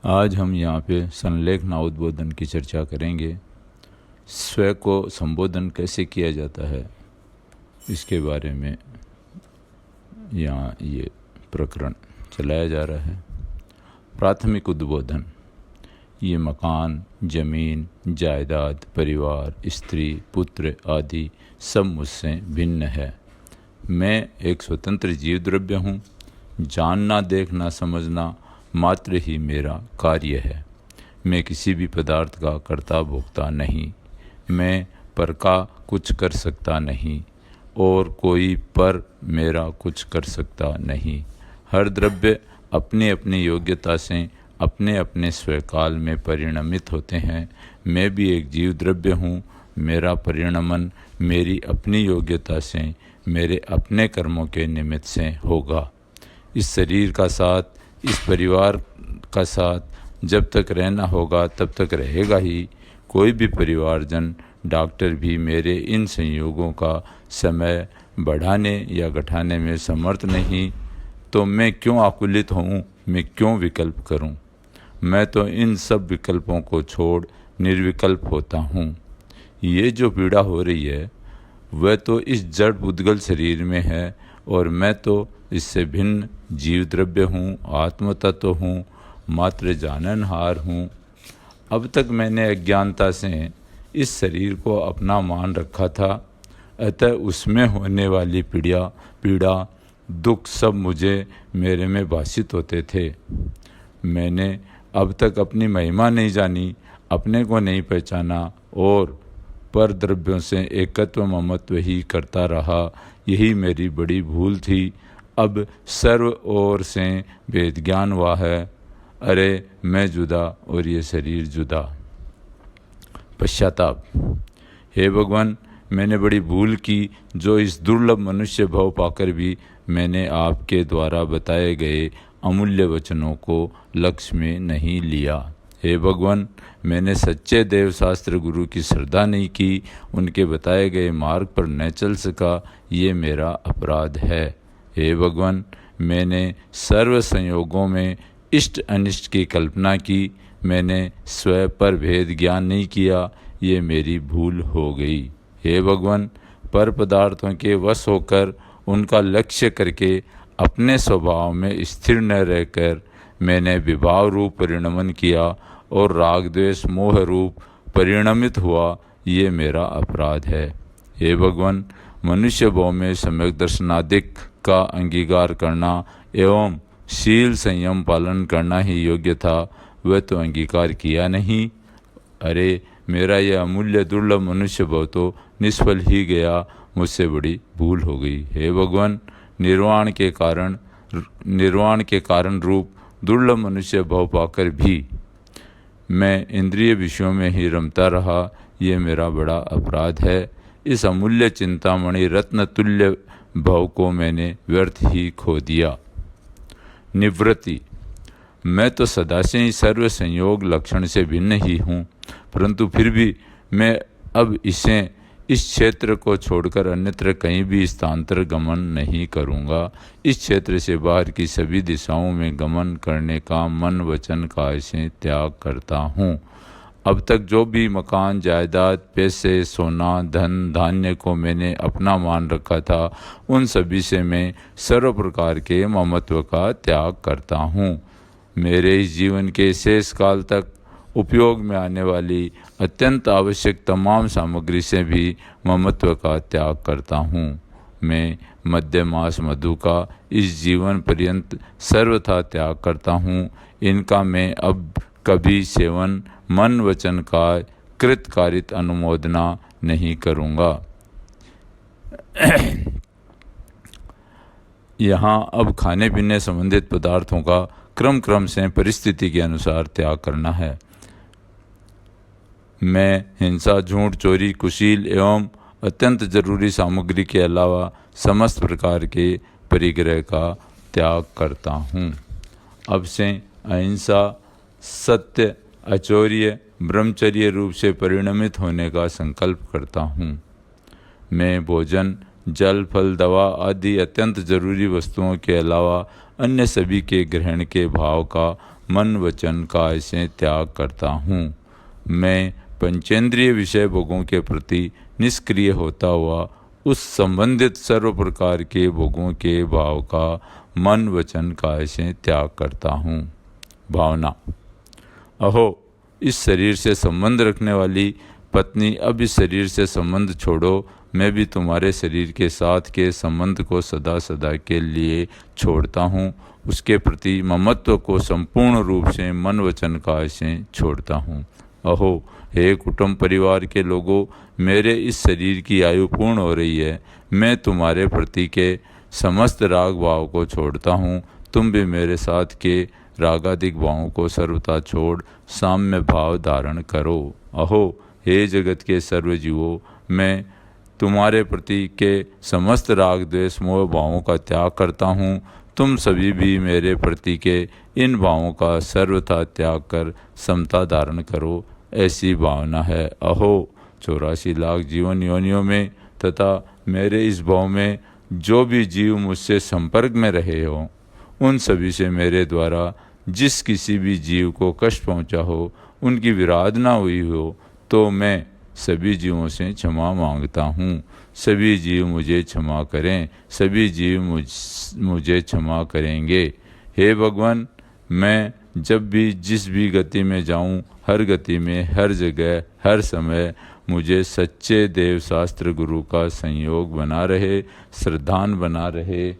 आज हम यहाँ पे संलेखना उद्बोधन की चर्चा करेंगे। स्व को संबोधन कैसे किया जाता है, इसके बारे में यहाँ ये प्रकरण चलाया जा रहा है। प्राथमिक उद्बोधन। ये मकान, जमीन, जायदाद, परिवार, स्त्री, पुत्र आदि सब मुझसे भिन्न है। मैं एक स्वतंत्र जीव द्रव्य हूँ। जानना, देखना, समझना मात्र ही मेरा कार्य है। मैं किसी भी पदार्थ का कर्ता भोक्ता नहीं। मैं पर का कुछ कर सकता नहीं और कोई पर मेरा कुछ कर सकता नहीं। हर द्रव्य अपनी अपनी योग्यता से अपने अपने स्वकाल में परिणमित होते हैं। मैं भी एक जीव द्रव्य हूँ। मेरा परिणमन मेरी अपनी योग्यता से, मेरे अपने कर्मों के निमित्त से होगा। इस शरीर का साथ, इस परिवार का साथ जब तक रहना होगा तब तक रहेगा ही। कोई भी परिवारजन, डॉक्टर भी मेरे इन संयोगों का समय बढ़ाने या घटाने में समर्थ नहीं, तो मैं क्यों आकुलित हूँ, मैं क्यों विकल्प करूँ। मैं तो इन सब विकल्पों को छोड़ निर्विकल्प होता हूँ। ये जो पीड़ा हो रही है वह तो इस जड़ पुद्गल शरीर में है और मैं तो इससे भिन्न जीव द्रव्य हूँ, आत्म तत्व हूँ, मात्र जाननहार हूँ। अब तक मैंने अज्ञानता से इस शरीर को अपना मान रखा था, अतः उसमें होने वाली पीड़ा दुख सब मुझे मेरे में भाषित होते थे। मैंने अब तक अपनी महिमा नहीं जानी, अपने को नहीं पहचाना और पर द्रव्यों से एकत्व ममत्व ही करता रहा। यही मेरी बड़ी भूल थी। अब सर्व ओर से वेद ज्ञान हुआ है। अरे मैं जुदा और ये शरीर जुदा। पश्चाताप। हे भगवान, मैंने बड़ी भूल की जो इस दुर्लभ मनुष्य भव पाकर भी मैंने आपके द्वारा बताए गए अमूल्य वचनों को लक्ष्य में नहीं लिया। हे भगवान, मैंने सच्चे देवशास्त्र गुरु की श्रद्धा नहीं की, उनके बताए गए मार्ग पर न चल सका, ये मेरा अपराध है। हे भगवान, मैंने सर्व संयोगों में इष्ट अनिष्ट की कल्पना की, मैंने स्वयं पर भेद ज्ञान नहीं किया, ये मेरी भूल हो गई। हे भगवान, पर पदार्थों के वश होकर उनका लक्ष्य करके अपने स्वभाव में स्थिर न रहकर मैंने विभाव रूप परिणमन किया और राग द्वेष मोह रूप परिणमित हुआ, ये मेरा अपराध है। हे भगवान, मनुष्य भाव में सम्यक दर्शनादिक का अंगीकार करना एवं शील संयम पालन करना ही योग्य था, वह तो अंगीकार किया नहीं। अरे मेरा यह अमूल्य दुर्लभ मनुष्य भाव तो निष्फल ही गया, मुझसे बड़ी भूल हो गई। हे भगवान, निर्वाण के कारण रूप दुर्लभ मनुष्य भाव पाकर भी मैं इंद्रिय विषयों में ही रमता रहा, ये मेरा बड़ा अपराध है। इस अमूल्य चिंतामणि रत्न तुल्य भाव को मैंने व्यर्थ ही खो दिया। निवृत्ति। मैं तो सदा से ही सर्व संयोग लक्षण से भिन्न ही हूँ, परंतु फिर भी मैं अब इस क्षेत्र को छोड़कर अन्यत्र कहीं भी स्थानांतर गमन नहीं करूँगा। इस क्षेत्र से बाहर की सभी दिशाओं में गमन करने का मन वचन काय से त्याग करता हूँ। अब तक जो भी मकान, जायदाद, पैसे, सोना, धन, धान्य को मैंने अपना मान रखा था, उन सभी से मैं सर्व प्रकार के ममत्व का त्याग करता हूँ। मेरे इस जीवन के शेष काल तक उपयोग में आने वाली अत्यंत आवश्यक तमाम सामग्री से भी ममत्व का त्याग करता हूँ। मैं मध्य मास मधु का इस जीवन पर्यंत सर्वथा त्याग करता हूँ। इनका मैं अब कभी सेवन मन वचन का कृतकारित अनुमोदना नहीं करूँगा। यहाँ अब खाने पीने संबंधित पदार्थों का क्रम से परिस्थिति के अनुसार त्याग करना है। मैं हिंसा, झूठ, चोरी, कुशील एवं अत्यंत जरूरी सामग्री के अलावा समस्त प्रकार के परिग्रह का त्याग करता हूँ। अब से अहिंसा, सत्य, अचौर्य, ब्रह्मचर्य रूप से परिणमित होने का संकल्प करता हूँ। मैं भोजन, जल, फल, दवा आदि अत्यंत जरूरी वस्तुओं के अलावा अन्य सभी के ग्रहण के भाव का मन वचन काय से त्याग करता हूँ। मैं पंचेंद्रिय विषय भोगों के प्रति निष्क्रिय होता हुआ उस संबंधित सर्व प्रकार के भोगों के भाव का मन वचन काय से त्याग करता हूँ। भावना। अहो, इस शरीर से संबंध रखने वाली पत्नी, अब इस शरीर से संबंध छोड़ो। मैं भी तुम्हारे शरीर के साथ के संबंध को सदा सदा के लिए छोड़ता हूँ। उसके प्रति ममत्व को संपूर्ण रूप से मन वचन काय से छोड़ता हूँ। अहो, हे कुटुंब परिवार के लोगों, मेरे इस शरीर की आयु पूर्ण हो रही है। मैं तुम्हारे प्रति के समस्त राग भाव को छोड़ता हूँ। तुम भी मेरे साथ के रागादिक भावों को सर्वथा छोड़ साम्य भाव धारण करो। अहो, हे जगत के सर्व जीवों, मैं तुम्हारे प्रति के समस्त राग द्वेष मोह भावों का त्याग करता हूँ। तुम सभी भी मेरे प्रति के इन भावों का सर्वथा त्याग कर समता धारण करो। ऐसी भावना है। अहो, 84 लाख जीवन योनियों में तथा मेरे इस भाव में जो भी जीव मुझसे संपर्क में रहे हो, उन सभी से मेरे द्वारा जिस किसी भी जीव को कष्ट पहुँचा हो, उनकी विराधना हुई हो, तो मैं सभी जीवों से क्षमा मांगता हूँ। सभी जीव मुझे क्षमा करें, सभी जीव मुझे क्षमा करेंगे। हे भगवान, मैं जब भी जिस भी गति में जाऊँ, हर गति में, हर जगह, हर समय मुझे सच्चे देव शास्त्र गुरु का संयोग बना रहे, श्रद्धान बना रहे।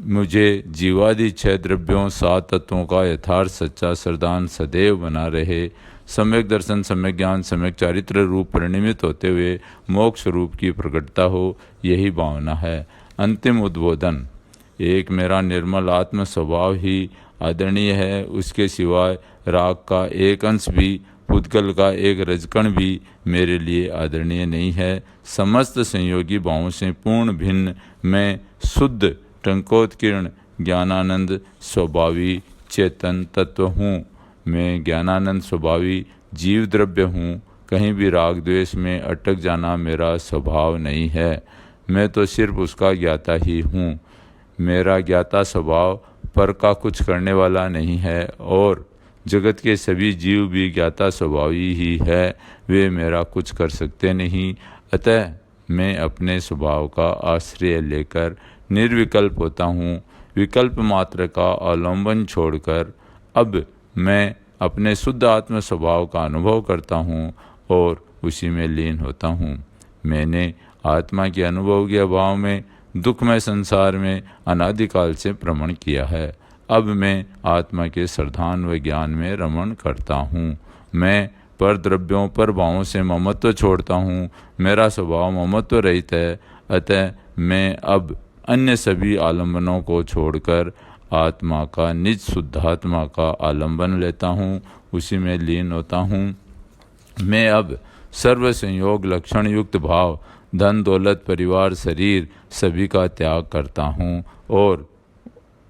मुझे जीवादि 6 द्रव्यों 7 तत्वों का यथार्थ सच्चा श्रद्धान सदैव बना रहे। सम्यक दर्शन, सम्यक ज्ञान, सम्यक चारित्र रूप परिणमित होते हुए मोक्ष रूप की प्रकटता हो, यही भावना है। अंतिम उद्बोधन। एक मेरा निर्मल आत्म स्वभाव ही आदरणीय है। उसके सिवाय राग का एक अंश भी, पुद्गल का एक रजकण भी मेरे लिए आदरणीय नहीं है। समस्त संयोगी भावों से पूर्ण भिन्न मैं शुद्ध टंकोत्कीर्ण ज्ञानानंद स्वभावी चेतन तत्व हूँ। मैं ज्ञानानंद स्वभावी जीव द्रव्य हूँ। कहीं भी राग द्वेष में अटक जाना मेरा स्वभाव नहीं है। मैं तो सिर्फ उसका ज्ञाता ही हूँ। मेरा ज्ञाता स्वभाव पर का कुछ करने वाला नहीं है और जगत के सभी जीव भी ज्ञाता स्वभावी ही है। वे मेरा कुछ कर सकते नहीं। अतः मैं अपने स्वभाव का आश्रय लेकर निर्विकल्प होता हूँ। विकल्प मात्र का अवलंबन छोड़कर अब मैं अपने शुद्ध आत्म स्वभाव का अनुभव करता हूँ और उसी में लीन होता हूँ। मैंने आत्मा के अनुभव के अभाव में दुखमय संसार में अनादिकाल से भ्रमण किया है। अब मैं आत्मा के श्रद्धान व ज्ञान में रमण करता हूँ। मैं पर द्रव्यों पर भावों से ममत्व छोड़ता हूँ। मेरा स्वभाव ममत्व रहित है। अतः मैं अब अन्य सभी आलंबनों को छोड़कर आत्मा का निज शुद्धात्मा का आलंबन लेता हूँ, उसी में लीन होता हूँ। मैं अब सर्व संयोग लक्षण युक्त भाव, धन दौलत परिवार शरीर सभी का त्याग करता हूँ और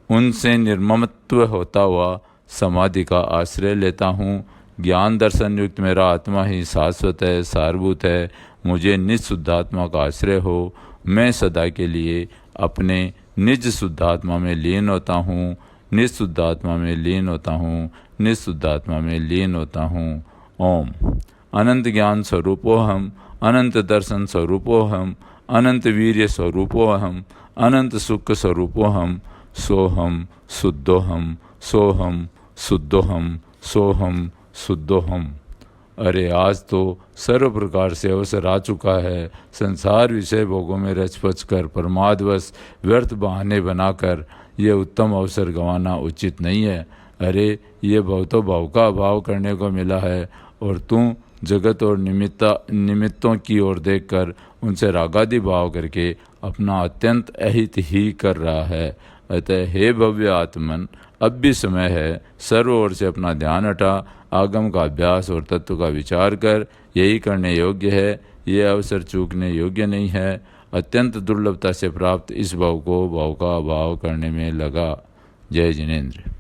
उनसे निर्ममत्व होता हुआ समाधि का आश्रय लेता हूँ। ज्ञान दर्शन युक्त मेरा आत्मा ही शाश्वत है, सारभूत है। मुझे निज शुद्धात्मा का आश्रय हो। मैं सदा के लिए अपने निज शुद्धात्मा में लीन होता हूँ। निज शुद्धात्मा में लीन होता हूँ। निज शुद्धात्मा में लीन होता हूँ। ओम। अनंत ज्ञान स्वरूपोहम, अनंत दर्शन स्वरूपोहम, अनंत वीर्य स्वरूपोहम, अनंत सुख स्वरूपोहम। सोहम शुद्धोहम, सोहम शुद्धोहम, सोहम शुद्धोहम। अरे आज तो सर्व प्रकार से अवसर आ चुका है। संसार विषय भोगों में रचपच कर प्रमादवश व्यर्थ बहाने बनाकर ये उत्तम अवसर गंवाना उचित नहीं है। अरे ये भव तो भव का अभाव करने को मिला है और तू जगत और निमित्तों की ओर देखकर उनसे रागादि भाव करके अपना अत्यंत अहित ही कर रहा है। अतः हे भव्य आत्मन, अब भी समय है। सर्व ओर से अपना ध्यान हटा, आगम का अभ्यास और तत्व का विचार कर। यही करने योग्य है। ये अवसर चूकने योग्य नहीं है। अत्यंत दुर्लभता से प्राप्त इस भाव को भाव का अभाव करने में लगा। जय जिनेंद्र।